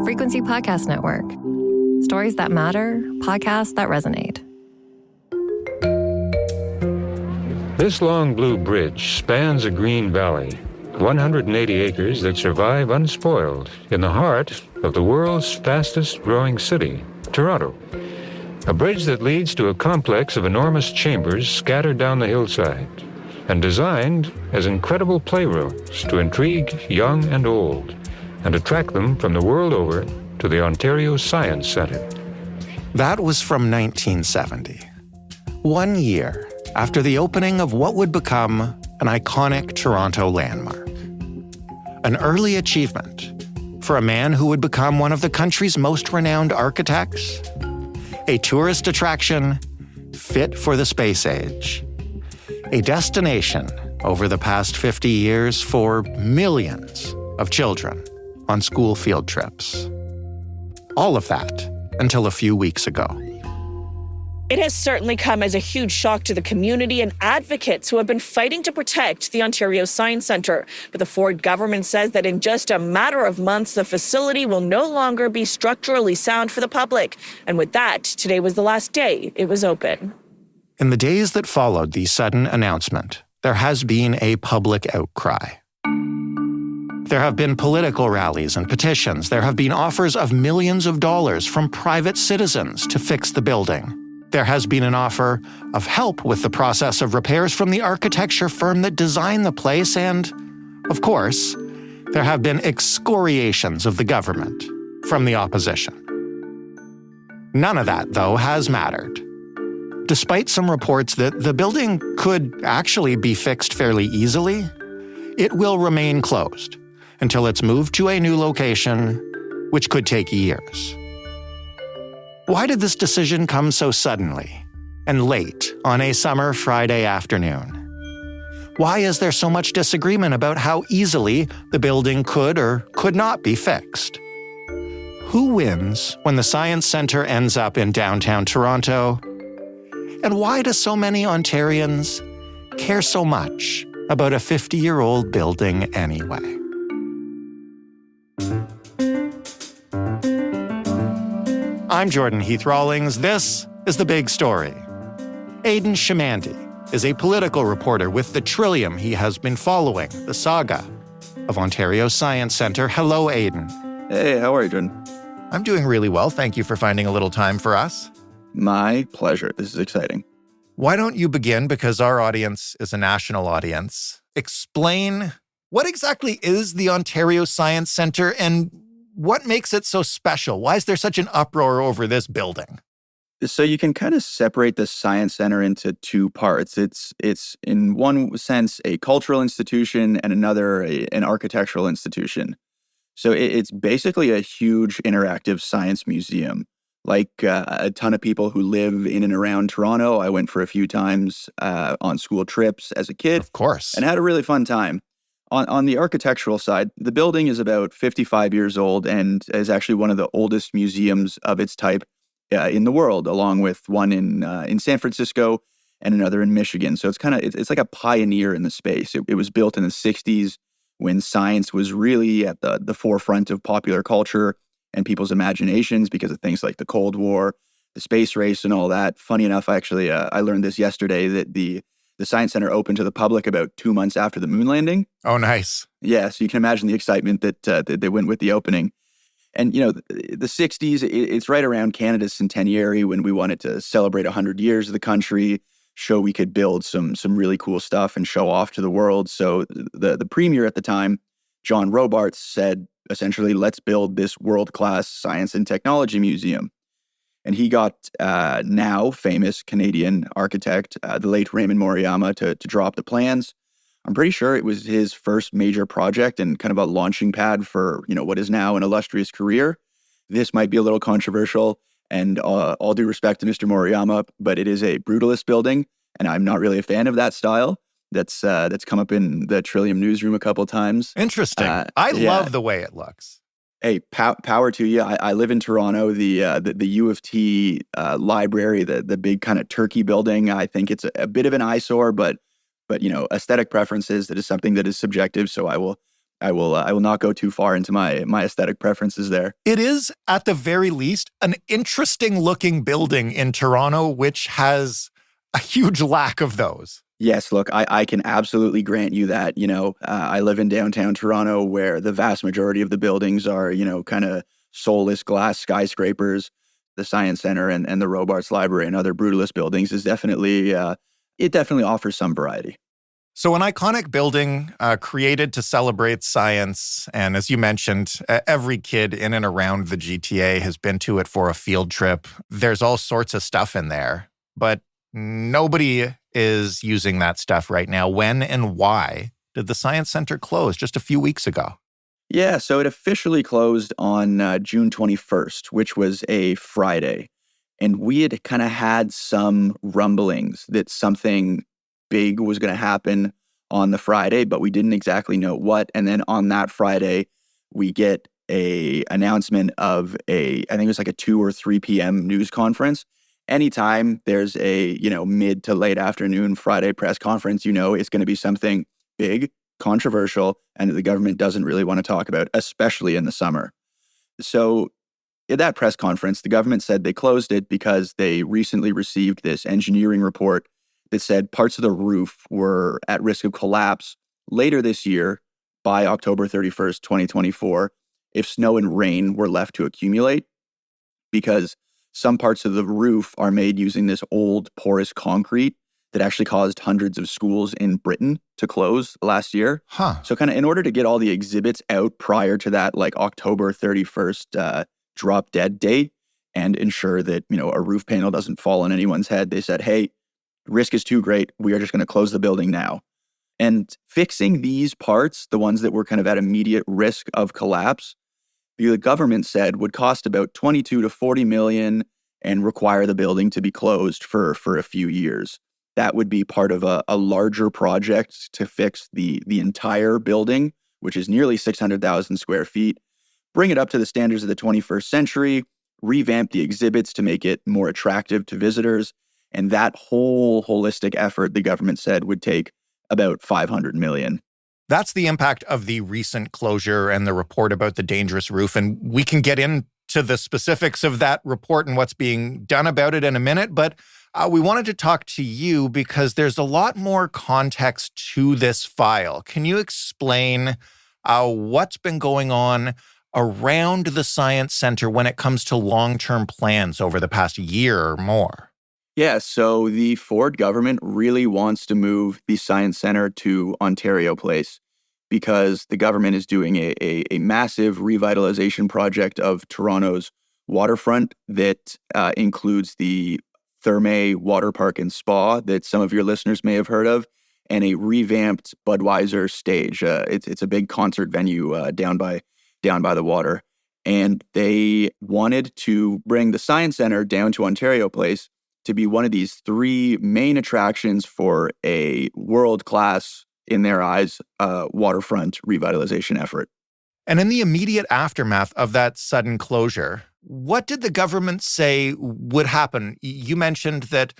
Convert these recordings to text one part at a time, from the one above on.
Frequency Podcast Network. Stories that matter, podcasts that resonate. This long blue bridge spans a green valley, 180 acres that survive unspoiled in the heart of the world's fastest growing city, Toronto. A bridge that leads to a complex of enormous chambers scattered down the hillside and designed as incredible playrooms to intrigue young and old and attract them from the world over to the Ontario Science Centre. That was from 1970. 1 year after the opening of what would become an iconic Toronto landmark. An early achievement for a man who would become one of the country's most renowned architects. A tourist attraction fit for the space age. A destination over the past 50 years for millions of children on school field trips. All of that until a few weeks ago. It has certainly come as a huge shock to the community and advocates who have been fighting to protect the Ontario Science Centre. But the Ford government says that in just a matter of months, the facility will no longer be structurally sound for the public. And with that, today was the last day it was open. In the days that followed the sudden announcement, there has been a public outcry. There have been political rallies and petitions. There have been offers of millions of dollars from private citizens to fix the building. There has been an offer of help with the process of repairs from the architecture firm that designed the place, and, of course, there have been excoriations of the government from the opposition. None of that, though, has mattered. Despite some reports that the building could actually be fixed fairly easily, it will remain closed until it's moved to a new location, which could take years. Why did this decision come so suddenly and late on a summer Friday afternoon? Why is there so much disagreement about how easily the building could or could not be fixed? Who wins when the Science Centre ends up in downtown Toronto? And why do so many Ontarians care so much about a 50-year-old building anyway? I'm Jordan Heath-Rawlings. This is The Big Story. Aidan Chamandy is a political reporter with the Trillium. He has been following the saga of Ontario Science Centre. Hello, Aidan. Hey, how are you, Jordan? I'm doing really well. Thank you for finding a little time for us. My pleasure. This is exciting. Why don't you begin, because our audience is a national audience. Explain what exactly is the Ontario Science Centre and what makes it so special? Why is there such an uproar over this building? So you can kind of separate the Science Centre into two parts. It's in one sense a cultural institution and another an architectural institution. So it's basically a huge interactive science museum. Like a ton of people who live in and around Toronto, I went for a few times on school trips as a kid. Of course. And had a really fun time. On the architectural side, the building is about 55 years old and is actually one of the oldest museums of its type in the world, along with one in San Francisco and another in Michigan. So it's like a pioneer in the space. It was built in the 60s when science was really at the forefront of popular culture and people's imaginations because of things like the Cold War, the space race, and all that. Funny enough, actually, I learned this yesterday that the Science Centre opened to the public about 2 months after the moon landing. Oh, nice. Yeah, so you can imagine the excitement that went with the opening. And, the 60s, it's right around Canada's centenary when we wanted to celebrate 100 years of the country, show we could build some really cool stuff and show off to the world. So the premier at the time, John Robarts, said, essentially, let's build this world-class science and technology museum. And he got now famous Canadian architect, the late Raymond Moriyama, to draw up the plans. I'm pretty sure it was his first major project and kind of a launching pad for, what is now an illustrious career. This might be a little controversial, and all due respect to Mr. Moriyama, but it is a brutalist building, and I'm not really a fan of that style. That's come up in the Trillium newsroom a couple times. Interesting. I love the way it looks. Hey, power to you. I live in Toronto. The U of T library, the big kind of turkey building. I think it's a bit of an eyesore, but aesthetic preferences, that is something that is subjective. So I will I will not go too far into my aesthetic preferences there. It is, at the very least, an interesting-looking building in Toronto, which has a huge lack of those. Yes, look, I can absolutely grant you that. I live in downtown Toronto where the vast majority of the buildings are, kind of soulless glass skyscrapers. The Science Center and the Robarts Library and other brutalist buildings is definitely, it definitely offers some variety. So an iconic building created to celebrate science. And as you mentioned, every kid in and around the GTA has been to it for a field trip. There's all sorts of stuff in there, but nobody is using that stuff right now. When and why did the Science Center close just a few weeks ago? Yeah, so it officially closed on June 21st, which was a Friday. And we had kind of had some rumblings that something big was going to happen on the Friday, but we didn't exactly know what. And then on that Friday, we get a announcement of I think it was like a 2 or 3 p.m. news conference. Anytime there's a, mid to late afternoon Friday press conference, it's going to be something big, controversial, and that the government doesn't really want to talk about, especially in the summer. So at that press conference, the government said they closed it because they recently received this engineering report that said parts of the roof were at risk of collapse later this year by October 31st, 2024, if snow and rain were left to accumulate, because some parts of the roof are made using this old porous concrete that actually caused hundreds of schools in Britain to close last year. So kind of in order to get all the exhibits out prior to that October 31st drop dead date and ensure that, a roof panel doesn't fall on anyone's head, they said, hey, risk is too great. We are just going to close the building now. And fixing these parts, the ones that were kind of at immediate risk of collapse, the government said would cost about 22 to 40 million and require the building to be closed for a few years. That would be part of a larger project to fix the entire building, which is nearly 600,000 square feet, bring it up to the standards of the 21st century, revamp the exhibits to make it more attractive to visitors. And that whole holistic effort, the government said, would take about 500 million. That's the impact of the recent closure and the report about the dangerous roof. And we can get into the specifics of that report and what's being done about it in a minute. But we wanted to talk to you because there's a lot more context to this file. Can you explain what's been going on around the Science Center when it comes to long-term plans over the past year or more? Yeah, so the Ford government really wants to move the Science Center to Ontario Place because the government is doing a massive revitalization project of Toronto's waterfront that includes the Therme Water Park and Spa that some of your listeners may have heard of, and a revamped Budweiser stage. It's a big concert venue down by the water. And they wanted to bring the Science Center down to Ontario Place to be one of these 3 main attractions for a world-class, in their eyes, waterfront revitalization effort. And in the immediate aftermath of that sudden closure, what did the government say would happen? You mentioned that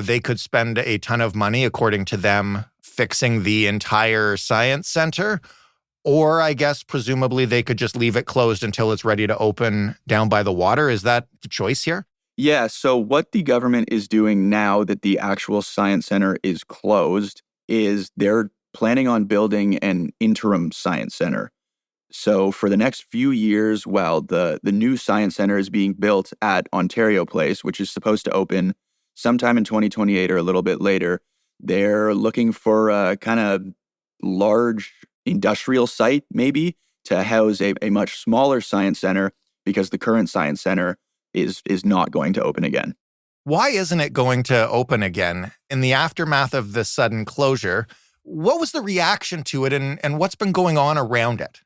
they could spend a ton of money, according to them, fixing the entire Science Center. Or I guess presumably they could just leave it closed until it's ready to open down by the water. Is that the choice here? Yeah, so what the government is doing now that the actual Science Center is closed is they're planning on building an interim Science Center. So for the next few years, while the new Science Center is being built at Ontario Place, which is supposed to open sometime in 2028 or a little bit later, they're looking for a kind of large industrial site, maybe, to house a much smaller Science Center because the current Science Center is not going to open again. Why isn't it going to open again? In the aftermath of this sudden closure, what was the reaction to it and what's been going on around it?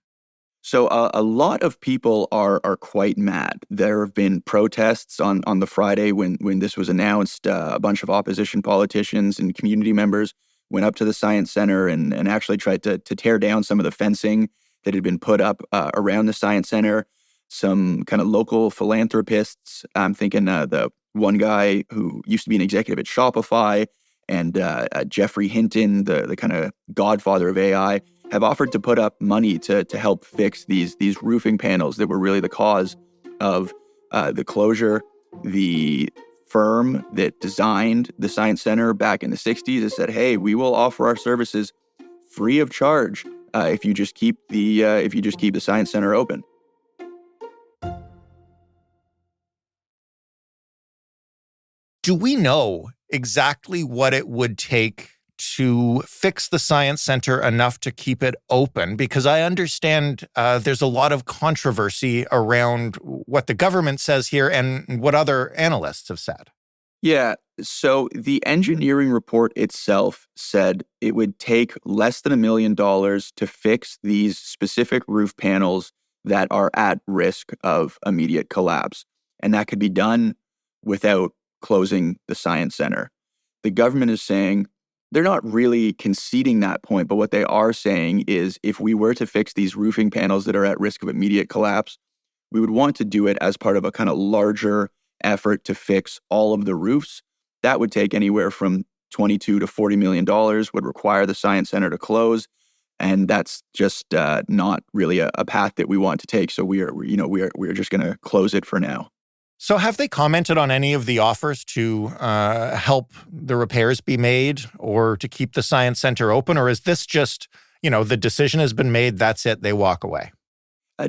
So a lot of people are quite mad. There have been protests on the Friday when this was announced. A bunch of opposition politicians and community members went up to the Science Center and actually tried to tear down some of the fencing that had been put up around the Science Center. Some kind of local philanthropists, I'm thinking the one guy who used to be an executive at Shopify, and Jeffrey Hinton, the kind of godfather of AI. have offered to put up money to help fix these roofing panels that were really the cause of the closure. The firm that designed the Science Center back in the 60s has said, hey, we will offer our services free of charge if you just keep the Science Center open. Do we know exactly what it would take to fix the Science Center enough to keep it open? Because I understand there's a lot of controversy around what the government says here and what other analysts have said. Yeah, so the engineering report itself said it would take less than $1 million to fix these specific roof panels that are at risk of immediate collapse. And that could be done without closing the Science Center. The government is saying they're not really conceding that point, but what they are saying is if we were to fix these roofing panels that are at risk of immediate collapse, we would want to do it as part of a kind of larger effort to fix all of the roofs. That would take anywhere from $22 to $40 million, would require the Science Center to close. And that's just not really a path that we want to take. So we're just going to close it for now. So have they commented on any of the offers to help the repairs be made or to keep the Science Center open? Or is this just, the decision has been made, that's it, they walk away?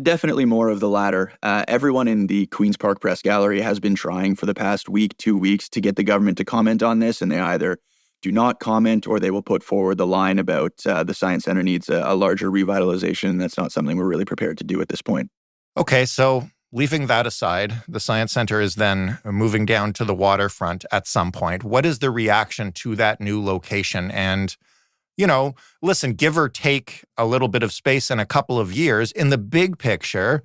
Definitely more of the latter. Everyone in the Queen's Park Press Gallery has been trying for the past week, 2 weeks to get the government to comment on this, and they either do not comment or they will put forward the line about the Science Center needs a larger revitalization. That's not something we're really prepared to do at this point. Okay, so leaving that aside, the Science Center is then moving down to the waterfront at some point. What is the reaction to that new location? And, listen, give or take a little bit of space in a couple of years, in the big picture,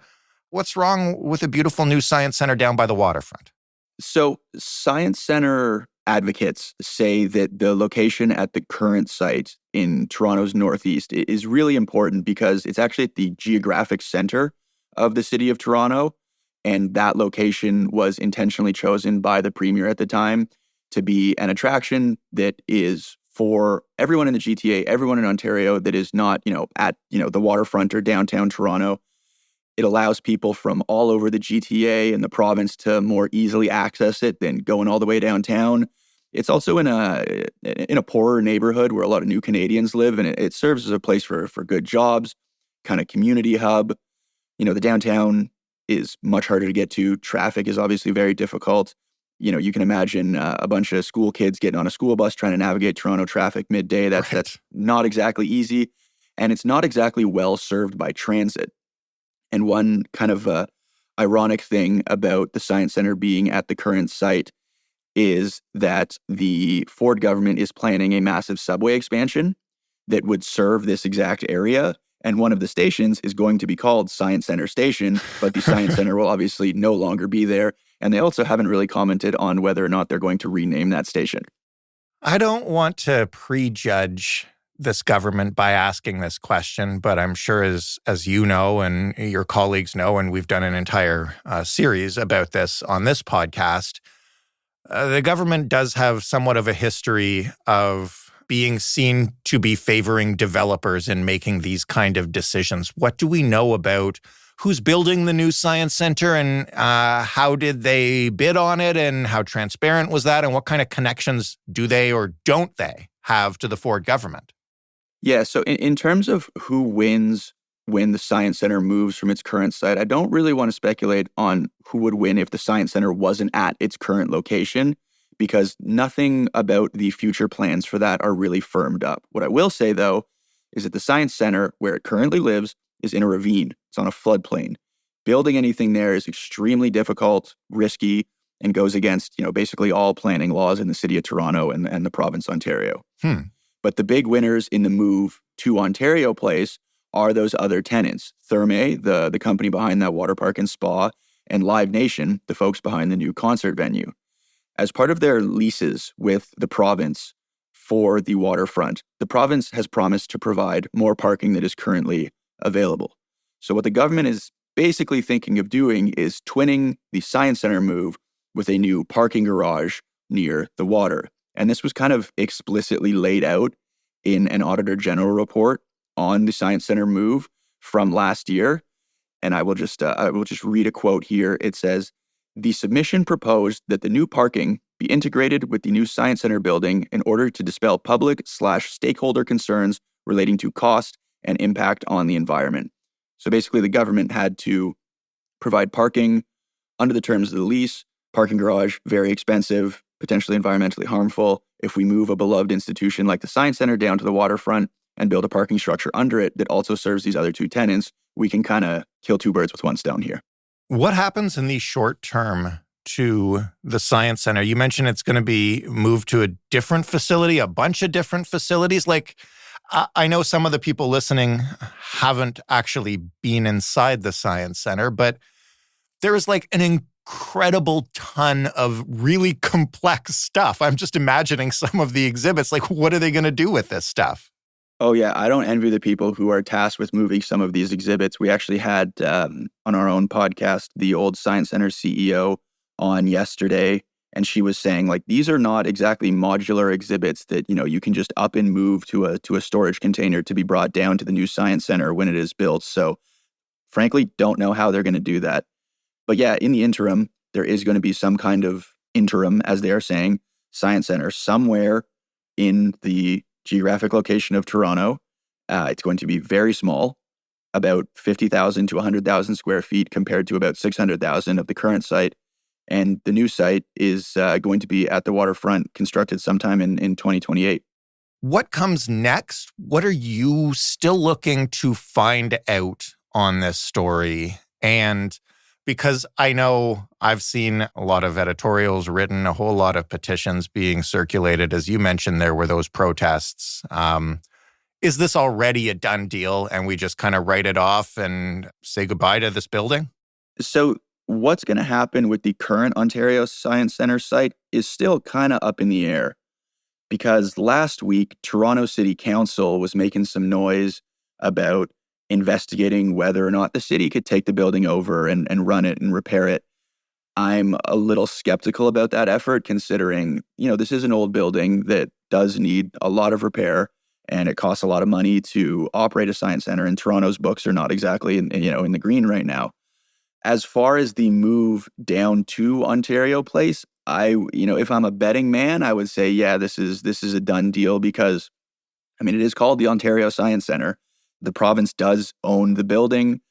what's wrong with a beautiful new Science Center down by the waterfront? So Science Center advocates say that the location at the current site in Toronto's northeast is really important because it's actually at the geographic center of the city of Toronto. And that location was intentionally chosen by the premier at the time to be an attraction that is for everyone in the GTA, everyone in Ontario that is not, at, the waterfront or downtown Toronto. It allows people from all over the GTA and the province to more easily access it than going all the way downtown. It's also in a poorer neighborhood where a lot of new Canadians live, and it serves as a place for good jobs, kind of community hub. The downtown is much harder to get to. Traffic is obviously very difficult. You can imagine a bunch of school kids getting on a school bus trying to navigate Toronto traffic midday. That's not exactly easy, and it's not exactly well served by transit. And one kind of ironic thing about the Science Center being at the current site is that the Ford government is planning a massive subway expansion that would serve this exact area. And one of the stations is going to be called Science Center Station, but the Science Center will obviously no longer be there. And they also haven't really commented on whether or not they're going to rename that station. I don't want to prejudge this government by asking this question, but I'm sure as you know and your colleagues know, and we've done an entire series about this on this podcast, the government does have somewhat of a history of being seen to be favoring developers in making these kind of decisions. What do we know about who's building the new Science Center and how did they bid on it and how transparent was that and what kind of connections do they or don't they have to the Ford government? Yeah, so in terms of who wins when the Science Center moves from its current site, I don't really want to speculate on who would win if the Science Center wasn't at its current location, because nothing about the future plans for that are really firmed up. What I will say, though, is that the Science Center, where it currently lives, is in a ravine. It's on a floodplain. Building anything there is extremely difficult, risky, and goes against, basically all planning laws in the city of Toronto and the province of Ontario. But the big winners in the move to Ontario Place are those other tenants. Therme, the company behind that water park and spa, and Live Nation, the folks behind the new concert venue. As part of their leases with the province for the waterfront, the province has promised to provide more parking that is currently available. So what the government is basically thinking of doing is twinning the Science Center move with a new parking garage near the water. And this was kind of explicitly laid out in an Auditor General report on the Science Center move from last year. And I will just read a quote here. It says, "The submission proposed that the new parking be integrated with the new Science Center building in order to dispel public/stakeholder concerns relating to cost and impact on the environment." So basically, the government had to provide parking under the terms of the lease. Parking garage, very expensive, potentially environmentally harmful. If we move a beloved institution like the Science Center down to the waterfront and build a parking structure under it that also serves these other two tenants, we can kind of kill two birds with one stone here. What happens in the short term to the Science Center? You mentioned it's going to be moved to a different facility, a bunch of different facilities. Like, I know some of the people listening haven't actually been inside the Science Center, but there is like an incredible ton of really complex stuff. I'm just imagining some of the exhibits. Like, what are they going to do with this stuff? Oh, yeah. I don't envy the people who are tasked with moving some of these exhibits. We actually had on our own podcast, the old Science Center CEO on yesterday, and she was saying, like, these are not exactly modular exhibits that, you can just up and move to a storage container to be brought down to the new Science Center when it is built. So frankly, don't know how they're going to do that. But yeah, in the interim, there is going to be some kind of interim, as they are saying, Science Center somewhere in the geographic location of Toronto. It's going to be very small, about 50,000 to 100,000 square feet compared to about 600,000 of the current site. And the new site is going to be at the waterfront, constructed sometime in 2028. What comes next? What are you still looking to find out on this story? And because I know I've seen a lot of editorials written, a whole lot of petitions being circulated. As you mentioned, there were those protests. Is this already a done deal and we just kind of write it off and say goodbye to this building? So what's going to happen with the current Ontario Science Center site is still kind of up in the air, because last week, Toronto City Council was making some noise about investigating whether or not the city could take the building over and run it and repair it. I'm a little skeptical about that effort, considering, this is an old building that does need a lot of repair, and it costs a lot of money to operate a science center, and Toronto's books are not exactly in the green right now. As far as the move down to Ontario Place, if I'm a betting man, I would say, yeah, this is a done deal, because, it is called the Ontario Science Center. The province does own the building,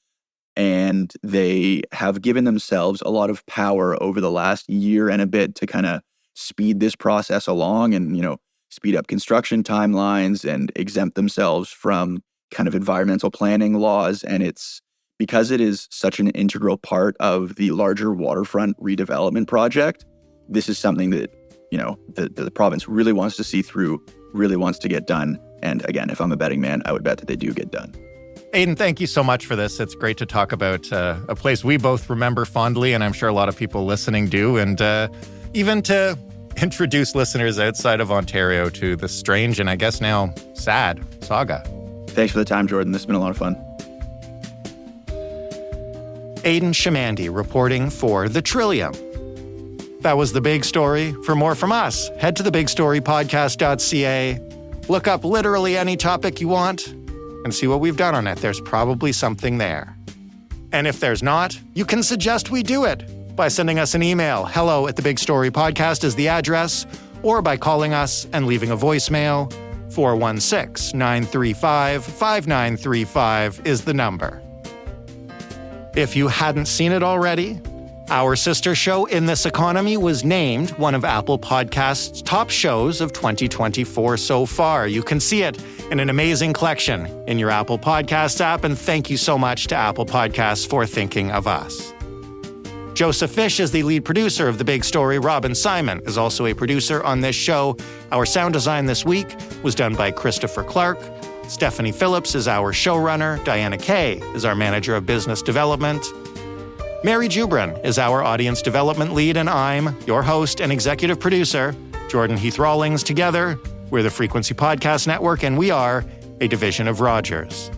and they have given themselves a lot of power over the last year and a bit to kind of speed this process along and, speed up construction timelines and exempt themselves from kind of environmental planning laws. And it's because it is such an integral part of the larger waterfront redevelopment project. This is something that, the province really wants to see through, really wants to get done. And again, if I'm a betting man, I would bet that they do get done. Aidan, thank you so much for this. It's great to talk about a place we both remember fondly, and I'm sure a lot of people listening do, and even to introduce listeners outside of Ontario to the strange and I guess now sad saga. Thanks for the time, Jordan. This has been a lot of fun. Aidan Chamandy reporting for the Trillium. That was The Big Story. For more from us, head to thebigstorypodcast.ca. Look up literally any topic you want and see what we've done on it. There's probably something there. And if there's not, you can suggest we do it by sending us an email. hello@thebigstorypodcast is the address, or by calling us and leaving a voicemail. 416-935-5935 is the number. If you hadn't seen it already, our sister show In This Economy was named one of Apple Podcasts' top shows of 2024 so far. You can see it in an amazing collection in your Apple Podcasts app, and thank you so much to Apple Podcasts for thinking of us. Joseph Fish is the lead producer of The Big Story. Robin Simon is also a producer on this show. Our sound design this week was done by Christopher Clark. Stephanie Phillips is our showrunner. Diana Kay is our manager of business development. Mary Jubrin is our audience development lead, and I'm your host and executive producer, Jordan Heath Rawlings. Together, we're the Frequency Podcast Network, and we are a division of Rogers.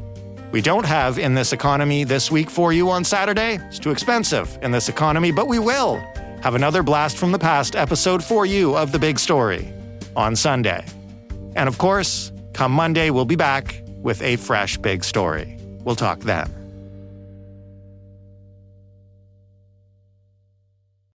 We don't have In This Economy this week for you on Saturday. It's too expensive in this economy, but we will have another Blast from the Past episode for you of The Big Story on Sunday. And of course, come Monday, we'll be back with a fresh big story. We'll talk then.